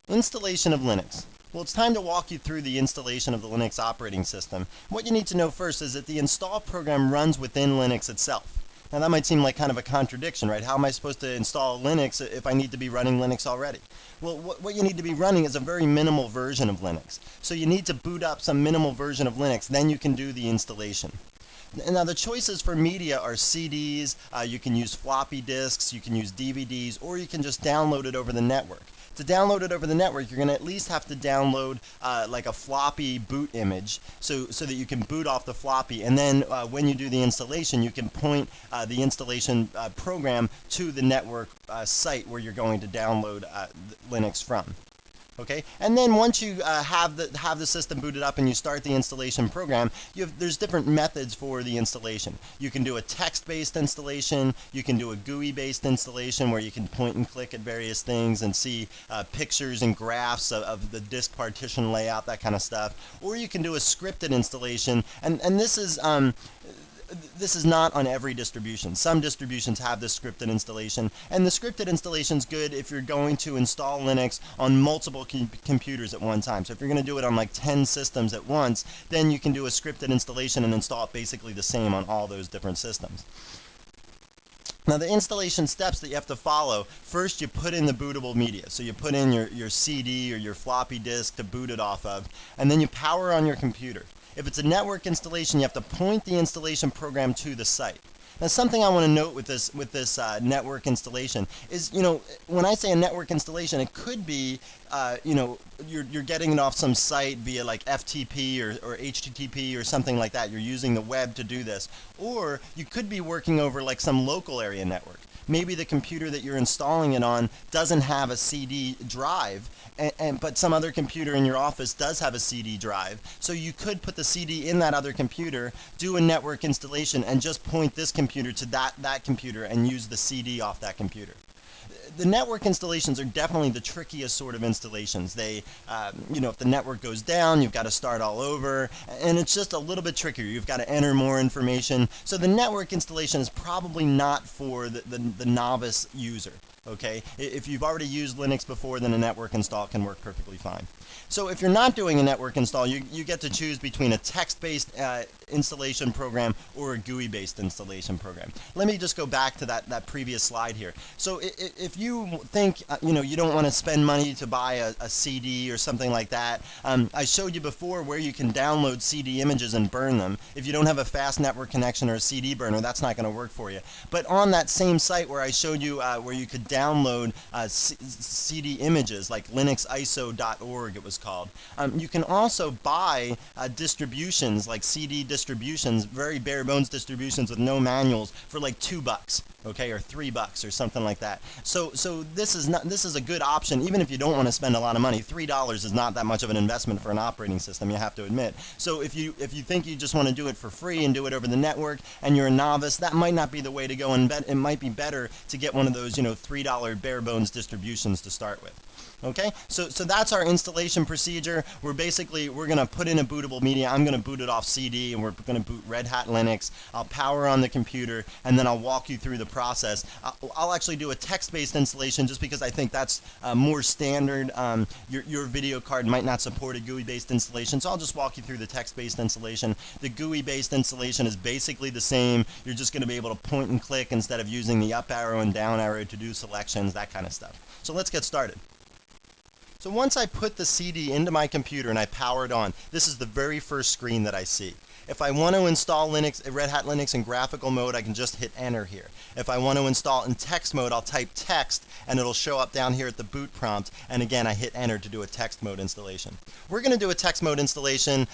Installation of Linux. Well, it's time to walk you through the installation of the Linux operating system. What you need to know first is that the install program runs within Linux itself. Now that might seem like kind of a contradiction, right? How am I supposed to install Linux if I need to be running Linux already? Well, what you need to be running is a very minimal version of Linux. So you need to boot up some minimal version of Linux, then you can do the installation. Now the choices for media are CDs, you can use floppy disks, you can use DVDs, or you can just download it over the network. To download it over the network, you're going to at least have to download like a floppy boot image so that you can boot off the floppy. And then when you do the installation, you can point the installation program to the network site where you're going to download Linux from. Okay, and then once you have the system booted up and you start the installation program, there's different methods for the installation. You can do a text-based installation, you can do a GUI-based installation where you can point and click at various things and see pictures and graphs of the disk partition layout, that kind of stuff. Or you can do a scripted installation, and this is not on every distribution. Some distributions have this scripted installation, and the scripted installation is good if you're going to install Linux on multiple computers at one time. So if you're going to do it on like 10 systems at once, then you can do a scripted installation and install it basically the same on all those different systems. Now the installation steps that you have to follow, first you put in the bootable media. So you put in your CD or your floppy disk to boot it off of, and then you power on your computer. If it's a network installation, you have to point the installation program to the site. Now something I want to note with this network installation is, when I say a network installation, it could be, you're getting it off some site via like FTP or HTTP or something like that. You're using the web to do this. Or you could be working over like some local area network. Maybe the computer that you're installing it on doesn't have a CD drive, but some other computer in your office does have a CD drive. So you could put the CD in that other computer, do a network installation, and just point this computer to that computer and use the CD off that computer. The network installations are definitely the trickiest sort of installations. They, if the network goes down, you've got to start all over, and it's just a little bit trickier. You've got to enter more information. So the network installation is probably not for the novice user. Okay, if you've already used Linux before, then a network install can work perfectly fine. So if you're not doing a network install, you get to choose between a text-based installation program or a GUI-based installation program. Let me just go back to that previous slide here. So if you think you don't want to spend money to buy a CD or something like that, I showed you before where you can download CD images and burn them. If you don't have a fast network connection or a CD burner, that's not going to work for you. But on that same site where I showed you where you could download CD images, like linuxiso.org it was called, you can also buy distributions like CD distributions, very bare bones distributions with no manuals, for like $2, okay, or $3 or something like that. So this is a good option even if you don't want to spend a lot of money. $3 is not that much of an investment for an operating system, you have to admit. So if you think you just want to do it for free and do it over the network and you're a novice, that might not be the way to go, and it might be better to get one of those $3 bare bones distributions to start with. Okay, so that's our installation procedure. We're going to put in a bootable media. I'm going to boot it off CD, and we're going to boot Red Hat Linux. I'll power on the computer, and then I'll walk you through the process. I'll actually do a text-based installation just because I think that's more standard. Your video card might not support a GUI-based installation, so I'll just walk you through the text-based installation. The GUI-based installation is basically the same. You're just going to be able to point and click instead of using the up arrow and down arrow to do selections, that kind of stuff. So let's get started. So once I put the CD into my computer and I power it on, this is the very first screen that I see. If I want to install Red Hat Linux in graphical mode, I can just hit enter here. If I want to install in text mode, I'll type text and it'll show up down here at the boot prompt, and again I hit enter to do a text mode installation. We're going to do a text mode installation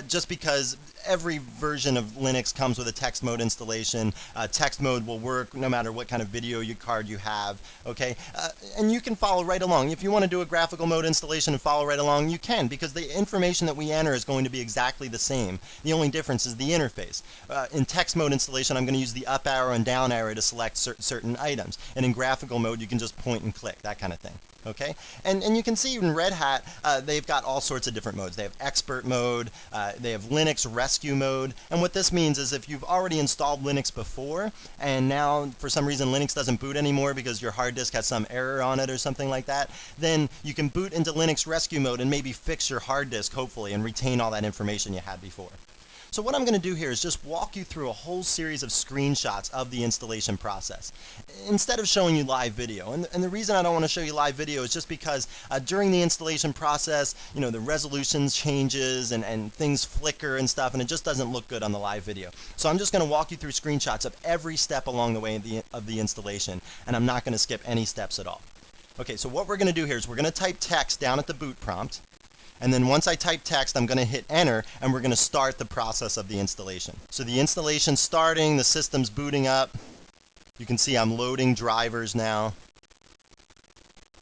just because every version of Linux comes with a text mode installation. Text mode will work no matter what kind of video card you have, okay? And you can follow right along. If you want to do a graphical mode installation and follow right along, you can, because the information that we enter is going to be exactly the same. The only difference difference is the interface. In text mode installation, I'm going to use the up arrow and down arrow to select certain items. And in graphical mode, you can just point and click, that kind of thing. Okay, and you can see in Red Hat, they've got all sorts of different modes. They have expert mode, they have Linux rescue mode, and what this means is if you've already installed Linux before, and now for some reason Linux doesn't boot anymore because your hard disk has some error on it or something like that, then you can boot into Linux rescue mode and maybe fix your hard disk, hopefully, and retain all that information you had before. So what I'm going to do here is just walk you through a whole series of screenshots of the installation process instead of showing you live video. And the reason I don't want to show you live video is just because during the installation process, you know, the resolutions changes and things flicker and stuff, and it just doesn't look good on the live video. So I'm just going to walk you through screenshots of every step along the way of the installation, and I'm not going to skip any steps at all. Okay, so what we're going to do here is we're going to type text down at the boot prompt. And then once I type text, I'm going to hit enter, and we're going to start the process of the installation. So the installation's starting, the system's booting up. You can see I'm loading drivers now.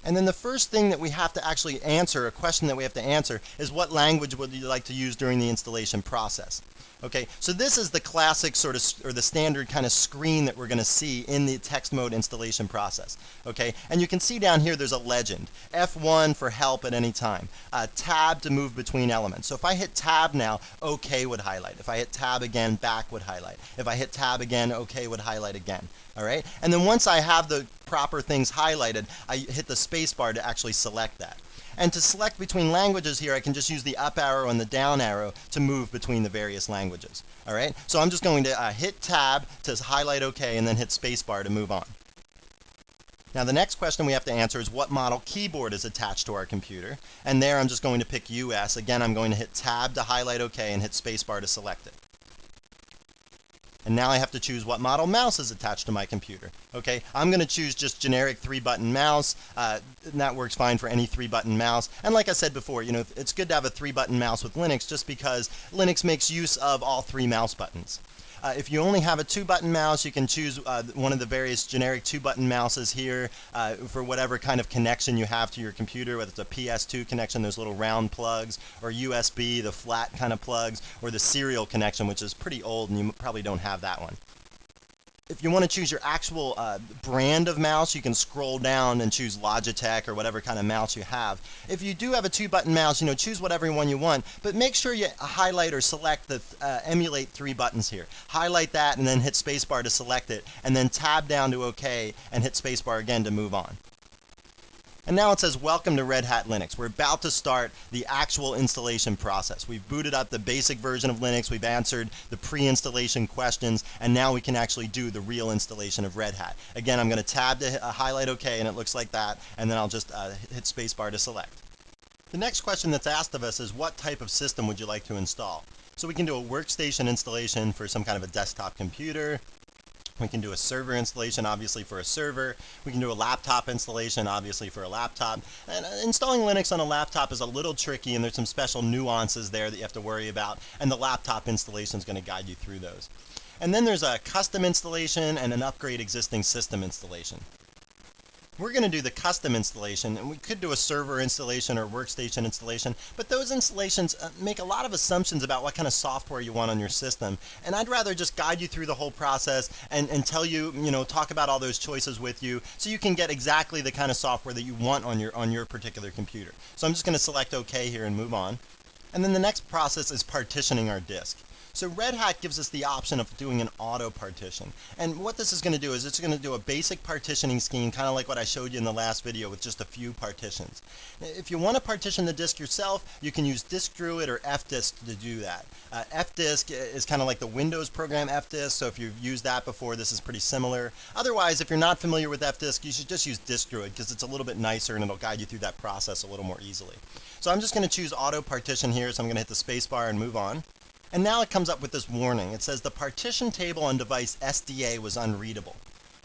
And then the first thing that we have to actually answer, a question that we have to answer, is what language would you like to use during the installation process? Okay, so this is the classic sort of, or the standard kind of screen that we're going to see in the text mode installation process. Okay, and you can see down here there's a legend. F1 for help at any time. Tab to move between elements. So if I hit tab now, OK would highlight. If I hit tab again, back would highlight. If I hit tab again, OK would highlight again. All right, and then once I have the proper things highlighted, I hit the space bar to actually select that. And to select between languages here, I can just use the up arrow and the down arrow to move between the various languages. All right, so I'm just going to hit tab to highlight OK and then hit spacebar to move on. Now the next question we have to answer is what model keyboard is attached to our computer. And there I'm just going to pick US. Again, I'm going to hit tab to highlight OK and hit spacebar to select it. And now I have to choose what model mouse is attached to my computer. Okay, I'm going to choose just generic 3-button mouse, and that works fine for any 3-button mouse. And like I said before, you know, it's good to have a 3-button mouse with Linux just because Linux makes use of all 3 mouse buttons. If you only have a 2-button mouse, you can choose one of the various generic 2-button mouses here for whatever kind of connection you have to your computer, whether it's a PS2 connection, those little round plugs, or USB, the flat kind of plugs, or the serial connection, which is pretty old and you probably don't have that one. If you want to choose your actual brand of mouse, you can scroll down and choose Logitech or whatever kind of mouse you have. If you do have a 2-button mouse, you know, choose whatever one you want, but make sure you highlight or select the emulate 3 buttons here. Highlight that and then hit spacebar to select it, and then tab down to OK and hit spacebar again to move on. And now it says, welcome to Red Hat Linux. We're about to start the actual installation process. We've booted up the basic version of Linux, we've answered the pre-installation questions, and now we can actually do the real installation of Red Hat. Again, I'm going to tab to highlight OK, and it looks like that, and then I'll just hit spacebar to select. The next question that's asked of us is, what type of system would you like to install? So we can do a workstation installation for some kind of a desktop computer. We can do a server installation, obviously, for a server. We can do a laptop installation, obviously, for a laptop. And installing Linux on a laptop is a little tricky, and there's some special nuances there that you have to worry about, and the laptop installation is going to guide you through those. And then there's a custom installation and an upgrade existing system installation. We're going to do the custom installation, and we could do a server installation or workstation installation, but those installations make a lot of assumptions about what kind of software you want on your system. And I'd rather just guide you through the whole process and tell you, talk about all those choices with you so you can get exactly the kind of software that you want on your particular computer. So I'm just going to select OK here and move on. And then the next process is partitioning our disk. So Red Hat gives us the option of doing an auto partition. And what this is going to do is it's going to do a basic partitioning scheme, kind of like what I showed you in the last video with just a few partitions. If you want to partition the disk yourself, you can use Disk Druid or fdisk to do that. Fdisk is kind of like the Windows program fdisk, so if you've used that before, this is pretty similar. Otherwise, if you're not familiar with fdisk, you should just use Disk Druid because it's a little bit nicer and it'll guide you through that process a little more easily. So I'm just going to choose auto partition here, so I'm going to hit the space bar and move on. And now it comes up with this warning. It says the partition table on device SDA was unreadable.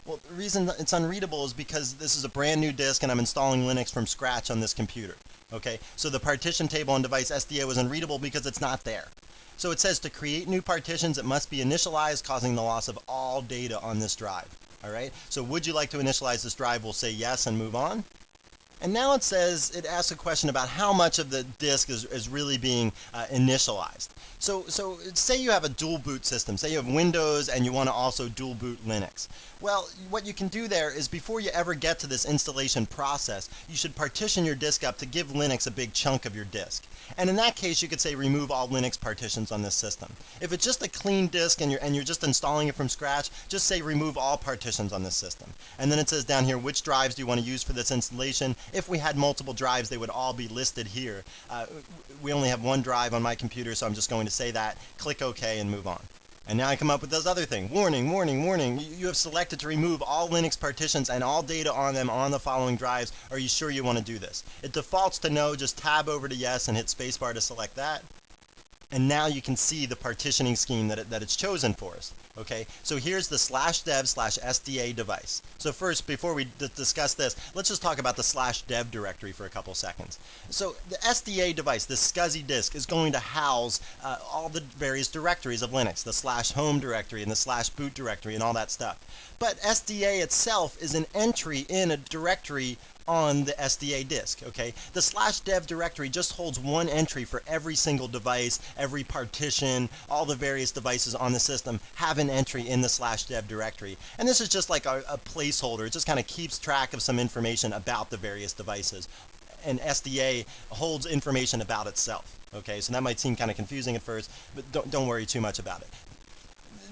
Well, the reason it's unreadable is because this is a brand new disk and I'm installing Linux from scratch on this computer. Okay, so the partition table on device SDA was unreadable because it's not there. So it says to create new partitions, it must be initialized, causing the loss of all data on this drive. All right, so would you like to initialize this drive? We'll say yes and move on. And now it says, it asks a question about how much of the disk is really being initialized. So say you have a dual boot system. Say you have Windows and you want to also dual boot Linux. Well, what you can do there is before you ever get to this installation process, you should partition your disk up to give Linux a big chunk of your disk. And in that case, you could say remove all Linux partitions on this system. If it's just a clean disk and you're just installing it from scratch, just say remove all partitions on this system. And then it says down here, which drives do you want to use for this installation? If we had multiple drives, they would all be listed here. We only have one drive on my computer, so I'm just going to say that, click OK, and move on. And now I come up with this other thing. Warning, warning, warning. You have selected to remove all Linux partitions and all data on them on the following drives. Are you sure you want to do this? It defaults to no. Just tab over to yes and hit spacebar to select that. And now you can see the partitioning scheme that it's chosen for us. Okay, so here's the /dev/SDA device. So first, before we discuss this, let's just talk about the /dev directory for a couple seconds. So the SDA device, this SCSI disk, is going to house all the various directories of Linux, the /home directory and the /boot directory and all that stuff. But SDA itself is an entry in a directory on the SDA disk, okay? The /dev directory just holds one entry for every single device, every partition, all the various devices on the system have an entry in the /dev directory. And this is just like a placeholder. It just kind of keeps track of some information about the various devices. And SDA holds information about itself, okay? So that might seem kind of confusing at first, but don't worry too much about it.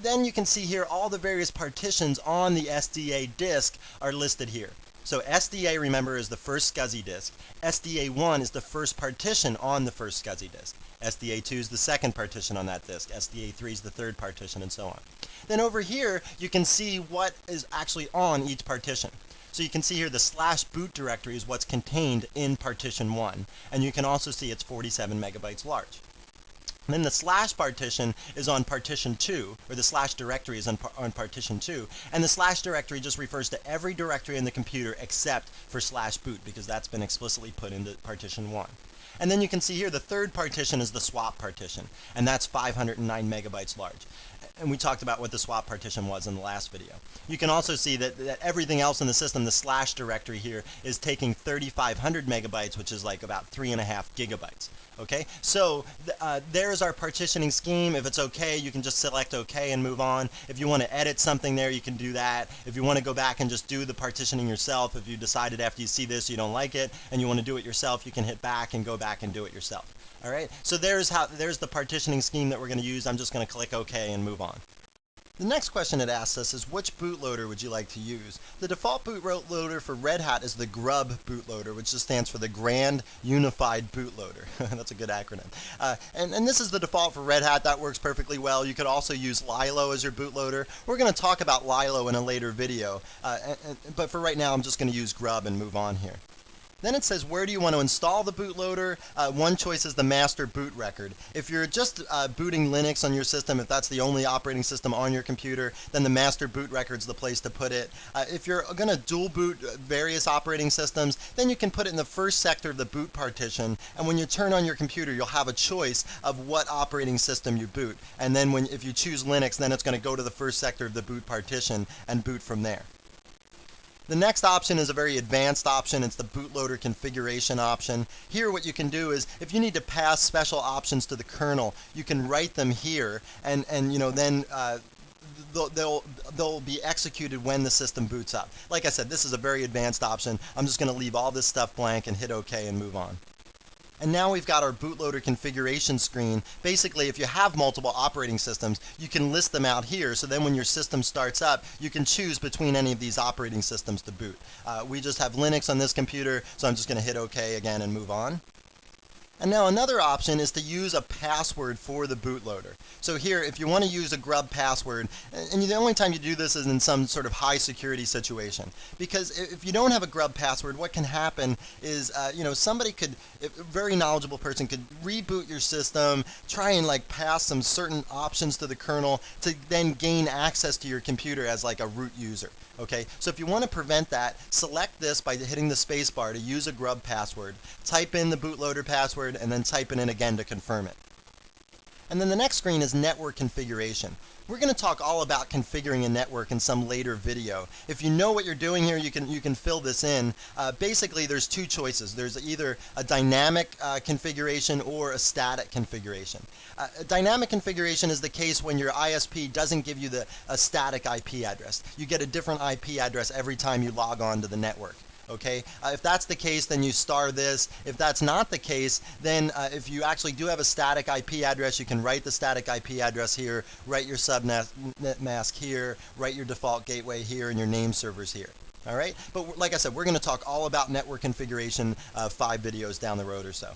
Then you can see here all the various partitions on the SDA disk are listed here. So SDA, remember, is the first SCSI disk. SDA1 is the first partition on the first SCSI disk. SDA2 is the second partition on that disk. SDA3 is the third partition, and so on. Then over here, you can see what is actually on each partition. So you can see here the /boot directory is what's contained in partition 1. And you can also see it's 47 megabytes large. Then the / partition is on partition 2, or the / directory is on partition 2, and the / directory just refers to every directory in the computer except for /boot, because that's been explicitly put into partition 1. And then you can see here the third partition is the swap partition, and that's 509 megabytes large. And we talked about what the swap partition was in the last video. You can also see that everything else in the system, the / directory here, is taking 3,500 megabytes, which is like about 3.5 gigabytes. Okay, so there's our partitioning scheme. If it's okay, you can just select OK and move on. If you want to edit something there, you can do that. If you want to go back and just do the partitioning yourself, if you decided after you see this you don't like it and you want to do it yourself, you can hit back and go back and do it yourself. All right, so there's the partitioning scheme that we're going to use. I'm just going to click OK and move on. The next question it asks us is, which bootloader would you like to use? The default bootloader for Red Hat is the GRUB bootloader, which just stands for the Grand Unified Bootloader. That's a good acronym. And this is the default for Red Hat. That works perfectly well. You could also use Lilo as your bootloader. We're going to talk about Lilo in a later video, but for right now I'm just going to use GRUB and move on here. Then it says, where do you want to install the bootloader? One choice is the master boot record. If you're just booting Linux on your system, if that's the only operating system on your computer, then the master boot record's the place to put it. If you're going to dual boot various operating systems, then you can put it in the first sector of the boot partition, and when you turn on your computer, you'll have a choice of what operating system you boot. And then if you choose Linux, then it's going to go to the first sector of the boot partition and boot from there. The next option is a very advanced option. It's the bootloader configuration option. Here what you can do is, if you need to pass special options to the kernel, you can write them here, and you know, then they'll be executed when the system boots up. Like I said, this is a very advanced option. I'm just going to leave all this stuff blank and hit OK and move on. And now we've got our bootloader configuration screen. Basically, if you have multiple operating systems, you can list them out here, so then when your system starts up, you can choose between any of these operating systems to boot. We just have Linux on this computer, so I'm just going to hit OK again and move on. And now another option is to use a password for the bootloader. So here, if you want to use a GRUB password, and the only time you do this is in some sort of high security situation. Because if you don't have a GRUB password, what can happen is, you know, somebody could, a very knowledgeable person could reboot your system, try and like pass some certain options to the kernel to then gain access to your computer as like a root user. Okay, so if you want to prevent that, select this by hitting the space bar to use a GRUB password, type in the bootloader password, and then type it in again to confirm it. And then the next screen is network configuration. We're going to talk all about configuring a network in some later video. If you know what you're doing here, you can fill this in. Basically, there's two choices. There's either a dynamic configuration or a static configuration. A dynamic configuration is the case when your ISP doesn't give you a static IP address. You get a different IP address every time you log on to the network. Okay, if that's the case, then you star this. If that's not the case, then if you actually do have a static IP address, you can write the static IP address here, write your subnet mask here, write your default gateway here, and your name servers here. All right, but like I said, we're going to talk all about network configuration 5 videos down the road or so.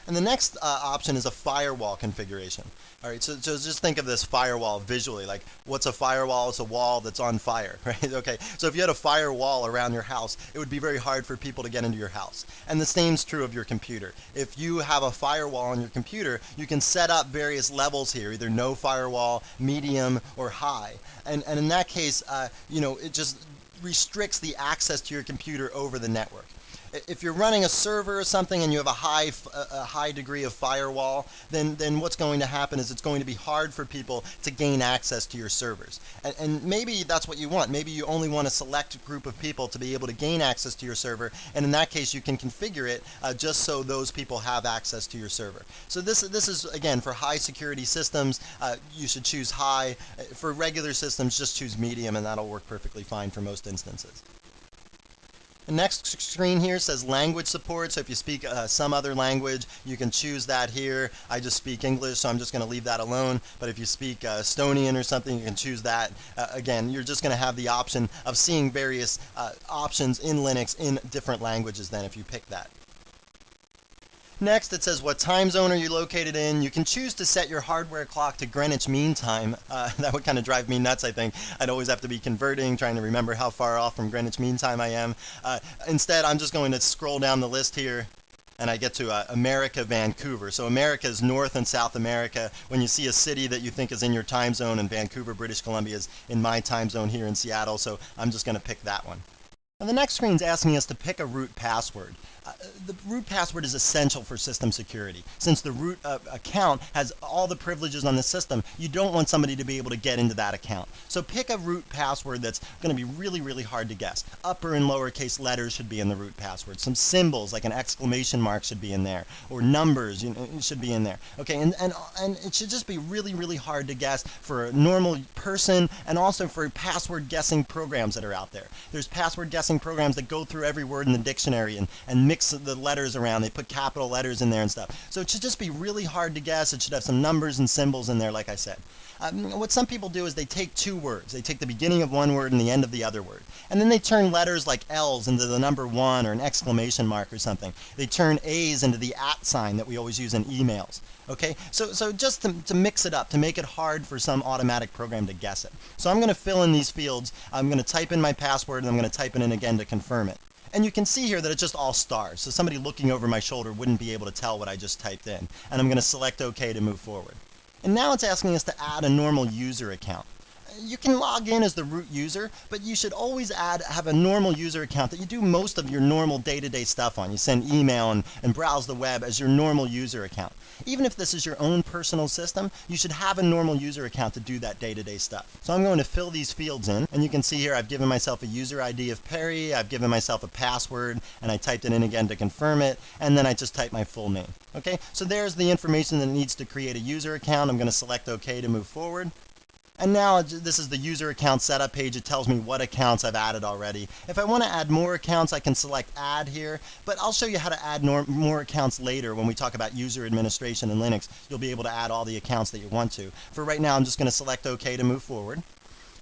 And the next option is a firewall configuration. All right, so just think of this firewall visually. Like, what's a firewall? It's a wall that's on fire, right? Okay, so if you had a firewall around your house, it would be very hard for people to get into your house. And the same's true of your computer. If you have a firewall on your computer, you can set up various levels here, either no firewall, medium, or high. And in that case, you know, it just restricts the access to your computer over the network. If you're running a server or something and you have a high degree of firewall, then what's going to happen is it's going to be hard for people to gain access to your servers. And maybe that's what you want. Maybe you only want a select group of people to be able to gain access to your server, and in that case you can configure it just so those people have access to your server. So this is, again, for high security systems, you should choose high. For regular systems, just choose medium, and that'll work perfectly fine for most instances. The next screen here says language support. So if you speak some other language, you can choose that here. I just speak English, so I'm just going to leave that alone. But if you speak Estonian or something, you can choose that. Again, you're just going to have the option of seeing various options in Linux in different languages then if you pick that. Next, it says what time zone are you located in. You can choose to set your hardware clock to Greenwich Mean Time. That would kind of drive me nuts, I think. I'd always have to be converting, trying to remember how far off from Greenwich Mean Time I am. Instead, I'm just going to scroll down the list here, and I get to America, Vancouver. So America is North and South America. When you see a city that you think is in your time zone, and Vancouver, British Columbia is in my time zone here in Seattle, so I'm just going to pick that one. Now the next screen is asking us to pick a root password. The root password is essential for system security. Since the root account has all the privileges on the system, you don't want somebody to be able to get into that account. So pick a root password that's going to be really, really hard to guess. Upper and lowercase letters should be in the root password. Some symbols like an exclamation mark should be in there, or numbers should be in there. Okay, and it should just be really, really hard to guess for a normal person, and also for password guessing programs that are out there. There's password guessing programs that go through every word in the dictionary and mix the letters around. They put capital letters in there and stuff. So it should just be really hard to guess. It should have some numbers and symbols in there, like I said. What some people do is they take two words. They take the beginning of one word and the end of the other word. And then they turn letters like L's into the number 1 or an exclamation mark or something. They turn A's into the @ sign that we always use in emails. Okay, so just to mix it up, to make it hard for some automatic program to guess it. So I'm going to fill in these fields. I'm going to type in my password, and I'm going to type it in again to confirm it. And you can see here that it's just all stars. So somebody looking over my shoulder wouldn't be able to tell what I just typed in. And I'm going to select OK to move forward. And now it's asking us to add a normal user account. You can log in as the root user, but you should always have a normal user account that you do most of your normal day-to-day stuff on. You send email and browse the web as your normal user account. Even if this is your own personal system, you should have a normal user account to do that day-to-day stuff. So I'm going to fill these fields in, and you can see here I've given myself a user ID of Perry, I've given myself a password, and I typed it in again to confirm it, and then I just typed my full name. Okay, so there's the information that needs to create a user account. I'm going to select OK to move forward. And now this is the user account setup page. It tells me what accounts I've added already. If I want to add more accounts, I can select add here, but I'll show you how to add more accounts later when we talk about user administration in Linux. You'll be able to add all the accounts that you want to. For right now, I'm just going to select OK to move forward.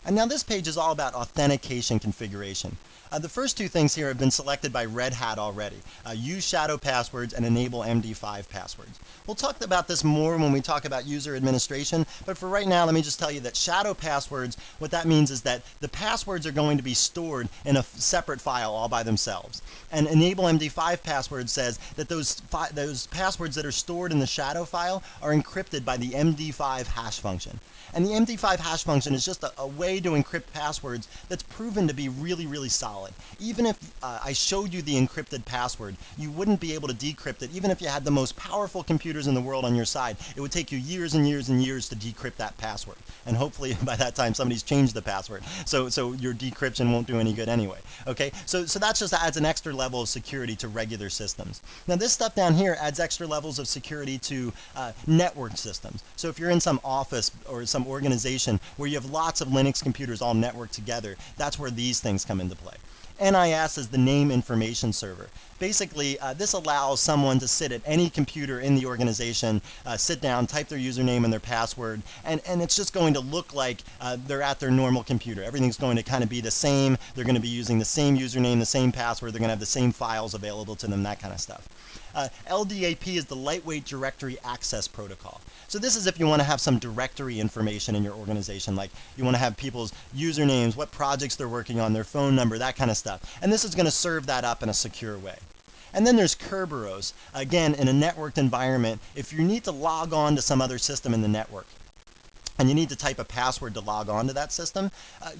And now this page is all about authentication configuration. The first two things here have been selected by Redhat already. Use shadow passwords and enable MD5 passwords. We'll talk about this more when we talk about user administration, but for right now, let me just tell you that shadow passwords, what that means is that the passwords are going to be stored in a separate file all by themselves. And enable MD5 passwords says that those passwords that are stored in the shadow file are encrypted by the MD5 hash function. And the MD5 hash function is just a way to encrypt passwords that's proven to be really, really solid. install it. Even if I showed you the encrypted password, you wouldn't be able to decrypt it. Even if you had the most powerful computers in the world on your side, it would take you years and years and years to decrypt that password. And hopefully by that time somebody's changed the password. So your decryption won't do any good anyway. Okay, so that just adds an extra level of security to regular systems. Now this stuff down here adds extra levels of security to network systems. So if you're in some office or some organization where you have lots of Linux computers all networked together, that's where these things come into play. NIS is the name information server. Basically, this allows someone to sit at any computer in the organization, sit down, type their username and their password, and it's just going to look like they're at their normal computer. Everything's going to kind of be the same. They're going to be using the same username, the same password. They're going to have the same files available to them, that kind of stuff. LDAP is the Lightweight Directory Access Protocol. So this is if you want to have some directory information in your organization, like you want to have people's usernames, what projects they're working on, their phone number, that kind of stuff. And this is going to serve that up in a secure way. And then there's Kerberos. Again, in a networked environment, if you need to log on to some other system in the network, and you need to type a password to log on to that system,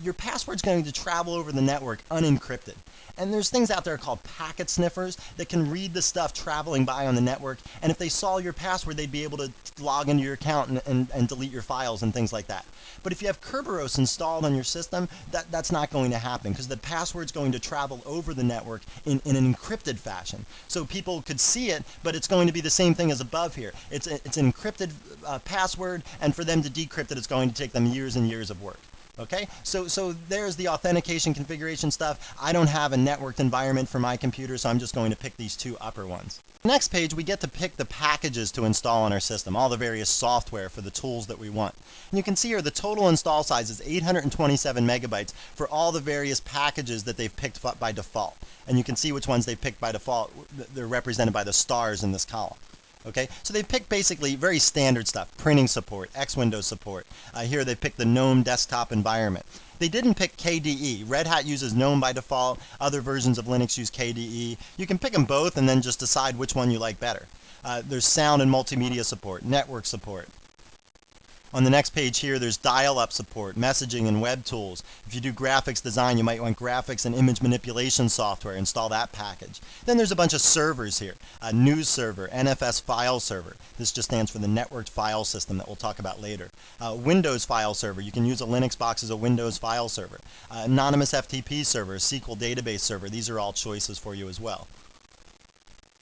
your password's going to travel over the network unencrypted. And there's things out there called packet sniffers that can read the stuff traveling by on the network, and if they saw your password, they'd be able to log into your account and delete your files and things like that. But if you have Kerberos installed on your system, that's not going to happen, because the password's going to travel over the network in an encrypted fashion. So people could see it, but it's going to be the same thing as above here. It's an encrypted password, and for them to decrypt it, it's going to take them years and years of work. Okay, so there's the authentication configuration stuff. I don't have a networked environment for my computer, so I'm just going to pick these two upper ones. Next page, we get to pick the packages to install on our system, all the various software for the tools that we want. And you can see here the total install size is 827 megabytes for all the various packages that they've picked by default. And you can see which ones they've picked by default. They're represented by the stars in this column. Okay, so they picked basically very standard stuff: printing support, X Windows support. Here they picked the GNOME desktop environment. They didn't pick KDE. Red Hat uses GNOME by default. Other versions of Linux use KDE. You can pick them both and then just decide which one you like better. There's sound and multimedia support, network support. On the next page here, there's dial-up support, messaging, and web tools. If you do graphics design, you might want graphics and image manipulation software. Install that package. Then there's a bunch of servers here. News server, NFS file server. This just stands for the networked file system that we'll talk about later. Windows file server. You can use a Linux box as a Windows file server. Anonymous FTP server, SQL database server. These are all choices for you as well.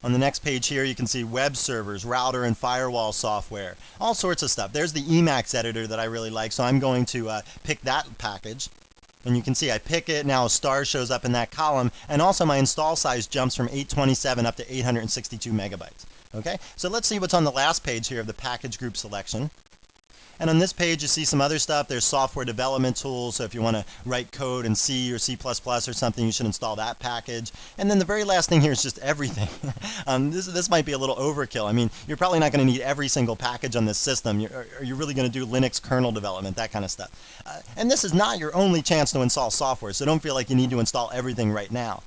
On the next page here, you can see web servers, router and firewall software, all sorts of stuff. There's the Emacs editor that I really like, so I'm going to pick that package. And you can see I pick it, now a star shows up in that column, and also my install size jumps from 827 up to 862 megabytes. Okay, so let's see what's on the last page here of the package group selection. And on this page, you see some other stuff. There's software development tools. So if you want to write code in C or C++ or something, you should install that package. And then the very last thing here is just everything. This might be a little overkill. I mean, you're probably not going to need every single package on this system. Are you really going to do Linux kernel development, that kind of stuff? And this is not your only chance to install software, so don't feel like you need to install everything right now.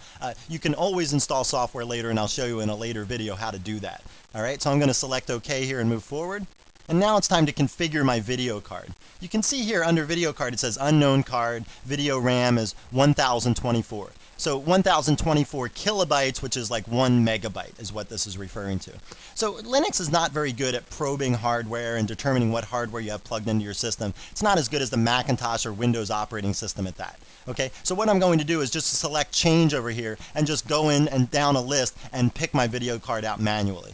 You can always install software later, and I'll show you in a later video how to do that. All right, so I'm going to select OK here and move forward. And now it's time to configure my video card. You can see here under video card it says unknown card, video RAM is 1024. So 1024 kilobytes, which is like 1 megabyte, is what this is referring to. So Linux is not very good at probing hardware and determining what hardware you have plugged into your system. It's not as good as the Macintosh or Windows operating system at that. Okay, so what I'm going to do is just select change over here and just go in and down a list and pick my video card out manually.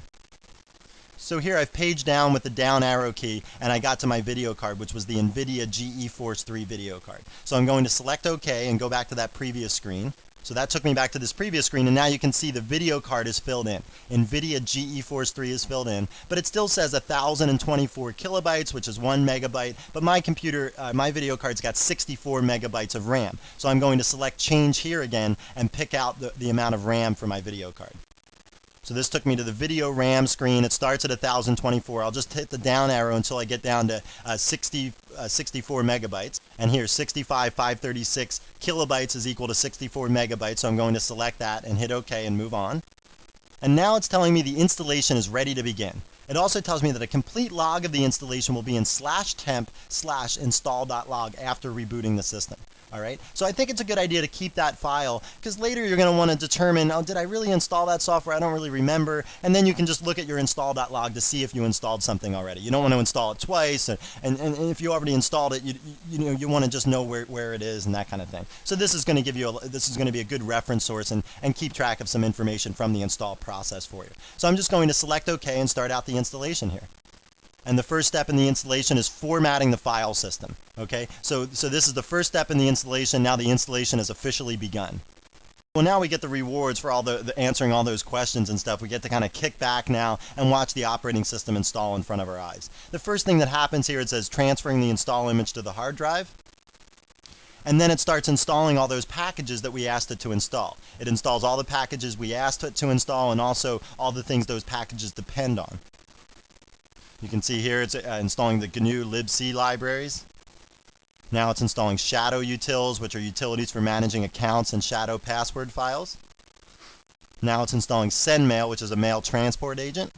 So here I've paged down with the down arrow key and I got to my video card, which was the NVIDIA GeForce 3 video card. So I'm going to select OK and go back to that previous screen. So that took me back to this previous screen, and now you can see the video card is filled in. NVIDIA GeForce 3 is filled in, but it still says 1024 kilobytes, which is 1 megabyte, but my computer, my video card's got 64 megabytes of RAM. So I'm going to select change here again and pick out the amount of RAM for my video card. So this took me to the video RAM screen. It starts at 1024. I'll just hit the down arrow until I get down to 64 megabytes. And here 65,536 kilobytes is equal to 64 megabytes. So I'm going to select that and hit OK and move on. And now it's telling me the installation is ready to begin. It also tells me that a complete log of the installation will be in /temp/install.log after rebooting the system. All right, so I think it's a good idea to keep that file, because later you're going to want to determine, oh, did I really install that software? I don't really remember. And then you can just look at your install.log to see if you installed something already. You don't want to install it twice, and if you already installed it, you want to just know where it is and that kind of thing. So this is going to give you this is going to be a good reference source and keep track of some information from the install process for you. So I'm just going to select OK and start out the installation here. And the first step in the installation is formatting the file system. Okay, so this is the first step in the installation. Now the installation has officially begun. Well, now we get the rewards for all the answering all those questions and stuff. We get to kind of kick back now and watch the operating system install in front of our eyes. The first thing that happens here, it says transferring the install image to the hard drive. And then it starts installing all those packages that we asked it to install. It installs all the packages we asked it to install and also all the things those packages depend on. You can see here it's installing the GNU libc libraries. Now it's installing shadow utils, which are utilities for managing accounts and shadow password files. Now it's installing sendmail, which is a mail transport agent.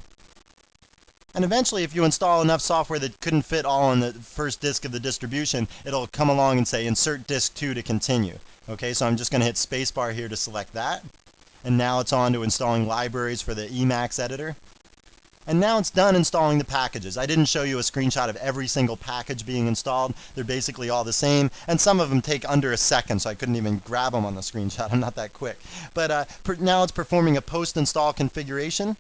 And eventually, if you install enough software that couldn't fit all on the first disk of the distribution, it'll come along and say insert disk 2 to continue. Okay, so I'm just going to hit spacebar here to select that. And now it's on to installing libraries for the Emacs editor. And now it's done installing the packages. I didn't show you a screenshot of every single package being installed. They're basically all the same, and some of them take under a second, so I couldn't even grab them on the screenshot. I'm not that quick. But now it's performing a post-install configuration.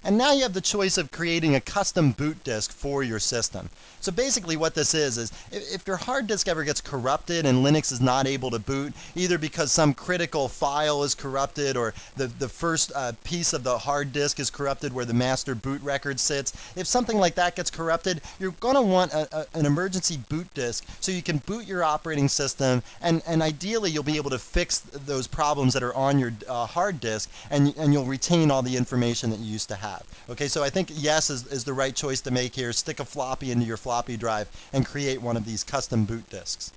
And now you have the choice of creating a custom boot disk for your system. So basically what this is if your hard disk ever gets corrupted and Linux is not able to boot, either because some critical file is corrupted or the first piece of the hard disk is corrupted where the master boot record sits, if something like that gets corrupted, you're going to want an emergency boot disk so you can boot your operating system, and ideally you'll be able to fix those problems that are on your hard disk, and you'll retain all the information that you used to have. Okay, so I think yes is the right choice to make here. Stick a floppy into your floppy drive and create one of these custom boot disks.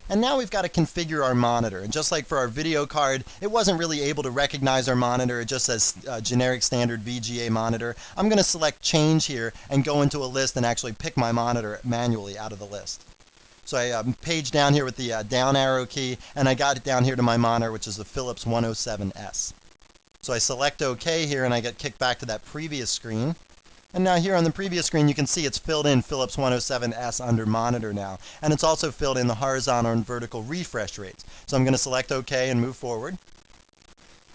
And now we've got to configure our monitor. And just like for our video card, it wasn't really able to recognize our monitor. It just says generic standard VGA monitor. I'm going to select change here and go into a list and actually pick my monitor manually out of the list. So I page down here with the down arrow key, and I got it down here to my monitor, which is the Philips 107S. So I select OK here, and I get kicked back to that previous screen. And now here on the previous screen, you can see it's filled in Philips 107S under monitor now. And it's also filled in the horizontal and vertical refresh rates. So I'm going to select OK and move forward.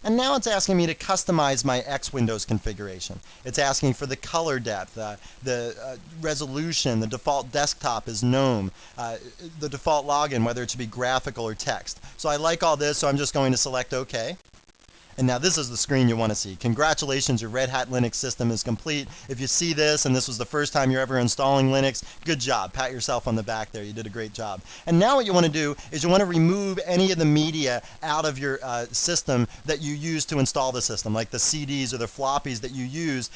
And now it's asking me to customize my X Windows configuration. It's asking for the color depth, the resolution, the default desktop is GNOME, the default login, whether it should be graphical or text. So I like all this, so I'm just going to select OK. And now this is the screen you want to see. Congratulations, your Red Hat Linux system is complete. If you see this and this was the first time you're ever installing Linux, good job. Pat yourself on the back there. You did a great job. And now what you want to do is you want to remove any of the media out of your system that you use to install the system, like the CDs or the floppies that you use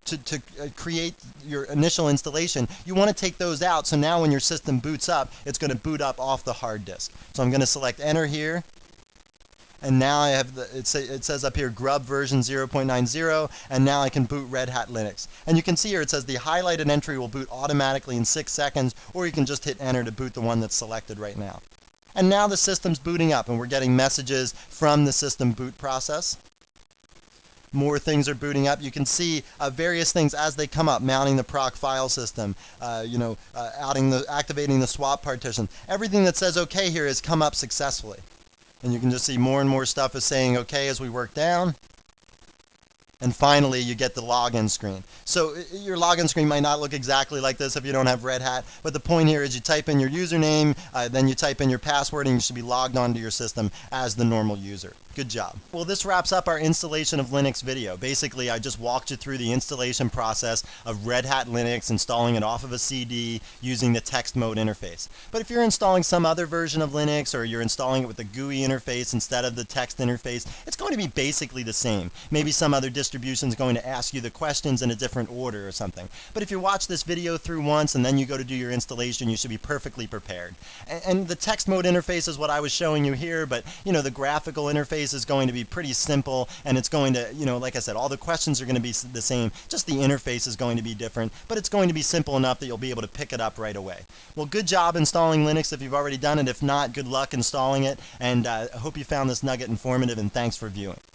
to create your initial installation. You want to take those out, so now when your system boots up, it's going to boot up off the hard disk. So I'm going to select Enter here. And now I have it says up here grub version 0.90, and now I can boot Red Hat Linux. And you can see here it says the highlighted entry will boot automatically in 6 seconds, or you can just hit enter to boot the one that's selected right now. And now the system's booting up, and we're getting messages from the system boot process. More things are booting up. You can see various things as they come up, mounting the proc file system, activating the swap partition. Everything that says OK here has come up successfully. And you can just see more and more stuff is saying OK as we work down. And finally, you get the login screen. So your login screen might not look exactly like this if you don't have Red Hat, but the point here is you type in your username, then you type in your password, and you should be logged onto your system as the normal user. Good job. Well, this wraps up our installation of Linux video. Basically, I just walked you through the installation process of Red Hat Linux, installing it off of a CD using the text mode interface. But if you're installing some other version of Linux, or you're installing it with the GUI interface instead of the text interface, it's going to be basically the same. Maybe some other distribution distribution is going to ask you the questions in a different order or something. But if you watch this video through once and then you go to do your installation, you should be perfectly prepared. And the text mode interface is what I was showing you here, but the graphical interface is going to be pretty simple, and it's going to, like I said, all the questions are going to be the same, just the interface is going to be different, but it's going to be simple enough that you'll be able to pick it up right away. Well, good job installing Linux if you've already done it. If not, good luck installing it, and I hope you found this nugget informative, and thanks for viewing.